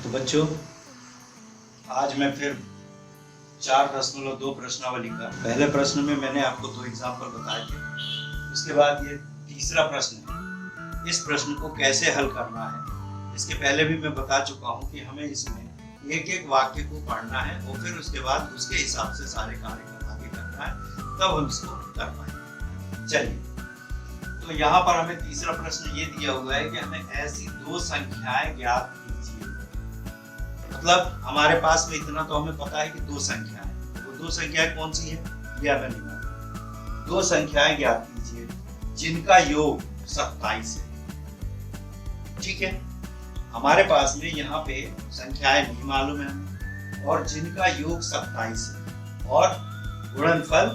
तो बच्चों, आज मैं फिर 4.2 प्रश्नावली का पहले प्रश्न में मैंने आपको 2 एग्जाम्पल बताए थे। उसके बाद ये तीसरा प्रश्न है। इस प्रश्न को कैसे हल करना है, इसके पहले भी मैं बता चुका हूँ कि हमें इसमें एक एक वाक्य को पढ़ना है और फिर उसके बाद उसके हिसाब से सारे कार्य आगे करना है, तब हम इसको कर पाएंगे। चलिए, तो यहाँ पर हमें तीसरा प्रश्न ये दिया हुआ है कि हमें ऐसी 2 संख्याएं ज्ञात कीजिए। मतलब हमारे पास में इतना तो हमें पता है कि 2 संख्याएं हैं। वो 2 संख्याएं कौन सी है यह हमें नहीं मालूम। 2 संख्याएं ज्ञात कीजिए जिनका योग 27 है। ठीक है, हमारे पास में यहाँ पे संख्याएं नहीं मालूम है और जिनका योग 27 है और गुणनफल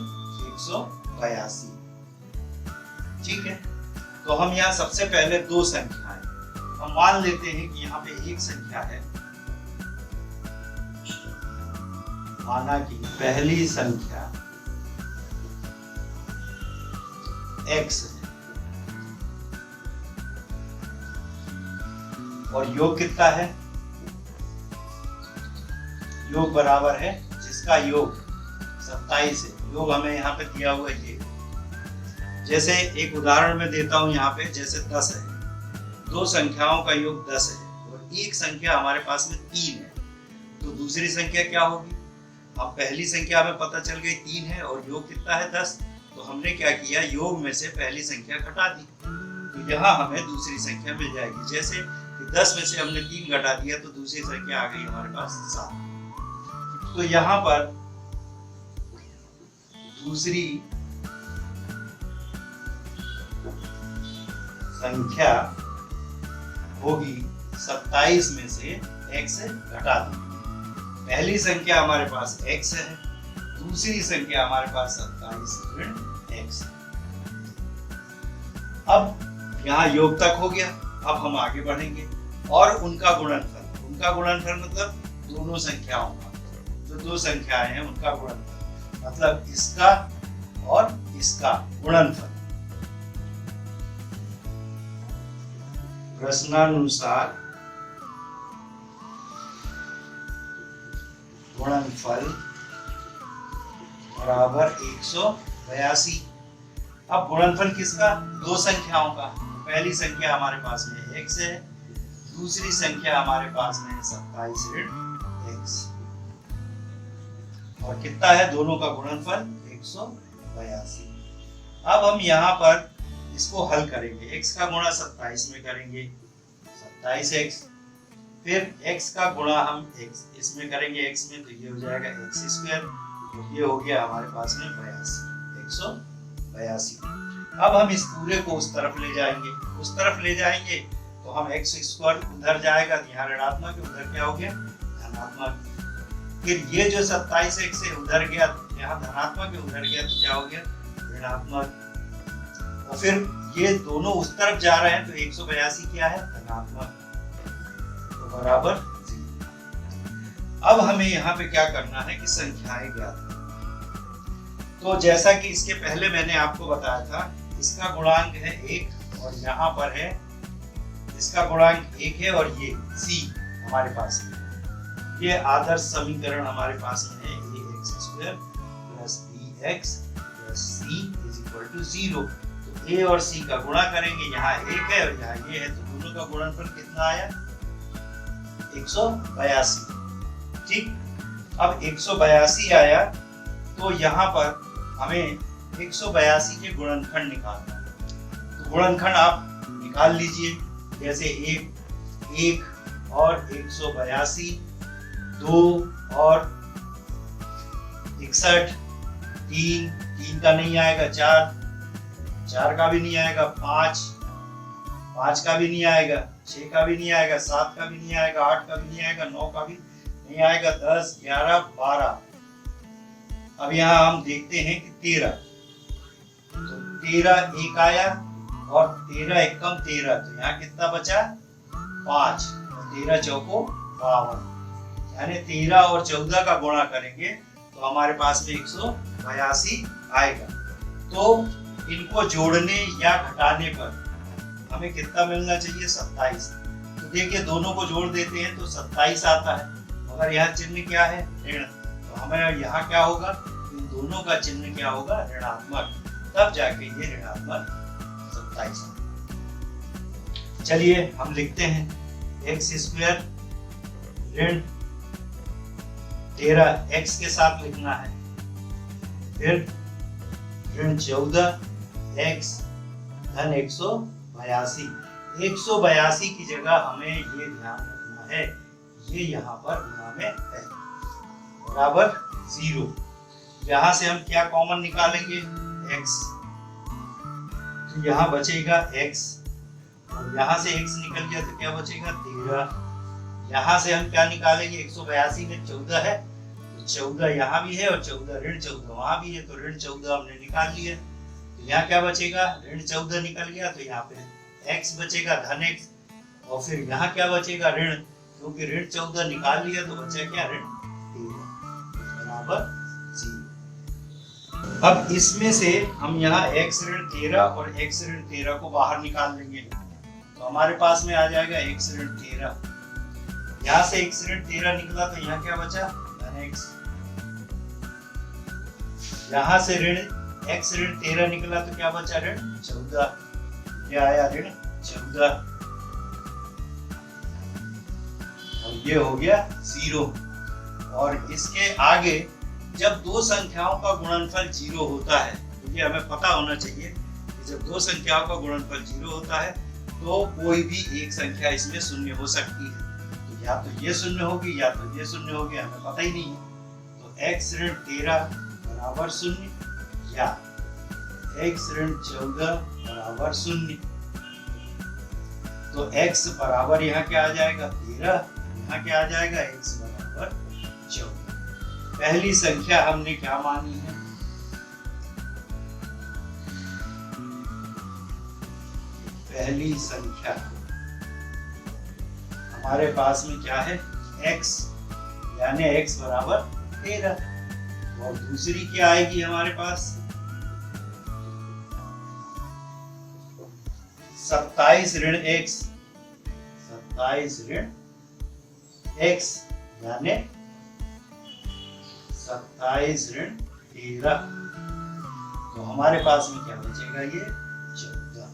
182। ठीक है, तो हम यहाँ सबसे पहले 2 संख्याएं हम मान लेते हैं कि यहाँ पे एक संख्या है। माना कि पहली संख्या x है और योग कितना है? योग बराबर है जिसका योग 27 है। योग हमें यहाँ पे दिया हुआ है। जैसे एक उदाहरण में देता हूं, यहाँ पे जैसे 10 है, 2 संख्याओं का योग 10 है और एक संख्या हमारे पास में 3 है, तो दूसरी संख्या क्या होगी? अब पहली संख्या हमें पता चल गई 3 है और योग कितना है 10, तो हमने क्या किया, योग में से पहली संख्या घटा दी, तो यहाँ हमें दूसरी संख्या मिल जाएगी। जैसे 10 में से हमने 3 घटा दिया तो दूसरी संख्या आ गई हमारे पास 7। तो यहाँ पर दूसरी संख्या होगी 27 में से x घटा दी। पहली संख्या हमारे पास x है, दूसरी संख्या हमारे पास 27 ऋण x। अब यहाँ योग तक हो गया। अब हम आगे बढ़ेंगे और उनका गुणनफल मतलब दोनों संख्याओं का, जो 2 संख्याएं हैं उनका गुणनफल, मतलब इसका और इसका गुणनफल। प्रश्नानुसार गुणनफल बराबर 182। अब गुणनफल किसका? 2 संख्याओं का। पहली संख्या हमारे पास में x है, दूसरी संख्या हमारे पास में 27 ऋण x, और कितना है? दोनों का गुणनफल 182। अब हम यहाँ पर इसको हल करेंगे। x का गुणा 27 में करेंगे 27x, फिर x का गुणा हम x इसमें करेंगे x में, तो ये हो जाएगा x², तो ये हो गया हमारे पास में 182। अब हम इस पूरे को उस तरफ ले जाएंगे, तो हम x² उधर जाएगा, यहाँ ऋणात्मक है, उधर क्या हो गया? धनात्मक। फिर ये जो 27x है उधर गया, यहाँ धनात्मक है, उधर गया तो क्या हो गया? ऋणात्मक। और फिर ये दोनों उस तरफ जा रहे हैं तो 182 क्या है? धनात्मक, तो बराबर 0। अब हमें यहाँ पे क्या करना है कि संख्याएं ज्ञात करना। तो जैसा कि इसके पहले मैंने आपको बताया था, इसका गुणांक है 1 और यहाँ पर है इसका गुणांक 1 है और ये c हमारे पास है। ये आदर्श समीकरण हमारे पास में है, ax² + bx + c = 0। a और c का गुणा करेंगे, यहाँ 1 है और यहाँ ये है, तो दोनों का गुणनफल कितना आया? 182। ठीक, अब 182 आया तो यहाँ पर हमें 182 के गुणनखंड निकालना है। तो गुणनखंड आप निकाल लीजिए, जैसे 1 और 182, 2 और 61, 3 का नहीं आएगा, 4 का भी नहीं आएगा, 5 का भी नहीं आएगा, 6 का भी नहीं आएगा, 7 का भी नहीं आएगा, 8 का भी नहीं आएगा, 9 का भी नहीं आएगा, 10, 11, 12। अब यहाँ हम देखते हैं कि 13, तो 13 1 आया और 13 एकम 13, तो यहाँ कितना बचा? 5, 13 चौको 52, यानी 13 और 14 का गुणा करेंगे तो हमारे पास में 182 आएगा। तो इनको जोड़ने या घटाने पर हमें कितना मिलना चाहिए? 27। तो देखिए दोनों को जोड़ देते हैं तो 27 आता है, मगर यहाँ चिन्ह क्या है, ऋण। तो हमें यहाँ क्या होगा, इन दोनों का चिन्ह क्या होगा, ऋणात्मक, तब जाके ये ऋणात्मक 27 आता। चलिए हम लिखते हैं एक्स स्क्वायर ऋण 13 एक्स के साथ लिखना है, फिर ऋण 14 एक्स धन 182। 182 की जगह हमें ये ध्यान रखना है, ये यहाँ पर गुणा में है, बराबर 0। यहाँ से हम क्या कॉमन निकालेंगे, x, तो यहाँ बचेगा x, और यहाँ से x निकल गया तो क्या बचेगा 13। यहाँ से हम क्या निकालेंगे, 182 में 14 है, तो 14 यहाँ भी है और 14 ऋण 14 वहां भी है, तो ऋण 14 हमने निकाल लिया। तो यहाँ क्या बचेगा, ऋण 14 निकल गया, तो यहाँ पे x बचेगा धन x, और फिर यहाँ क्या बचेगा ऋण, क्योंकि ऋण 14 निकाल लिया तो बचा क्या, ऋण 13 बराबर 0। अब इसमें से हम यहाँ x ऋण 13 और x ऋण 13 को बाहर निकाल लेंगे, तो हमारे पास में आ जाएगा x ऋण 13। यहाँ से x ऋण 13 निकला तो यहाँ क्या बचा, धन x। यहाँ से ऋण x ऋण 13 निकला तो क्या बचा, ऋण 14। क्या आया, ऋण 14, और ये हो गया 0। और इसके आगे जब दो संख्याओं का गुणनफल 0 होता है, तो ये हमें पता होना चाहिए कि जब दो संख्याओं का गुणनफल 0 होता है तो कोई भी एक संख्या इसमें शून्य हो सकती है। तो या तो ये शून्य होगी या तो ये शून्य होगी, हमें पता ही नहीं है। तो x ऋण 13 बराबर 0 या x ऋण 14 बराबर 0। तो x बराबर यहाँ क्या आ जाएगा 13, यहाँ क्या आ जाएगा x बराबर 14। पहली संख्या हमने क्या मानी है, पहली संख्या हमारे पास में क्या है, x, यानी x बराबर 13। और दूसरी क्या आएगी हमारे पास, 27 ऋण x, 27 ऋण x, यानी 27 ऋण 13। तो हमारे पास में क्या बचेगा, ये 14।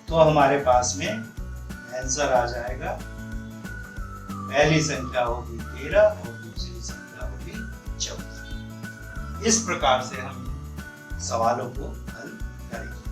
तो हमारे पास में आंसर आ जाएगा, पहली संख्या होगी 13 और दूसरी संख्या होगी 14। इस प्रकार से हम सवालों को हल करेंगे।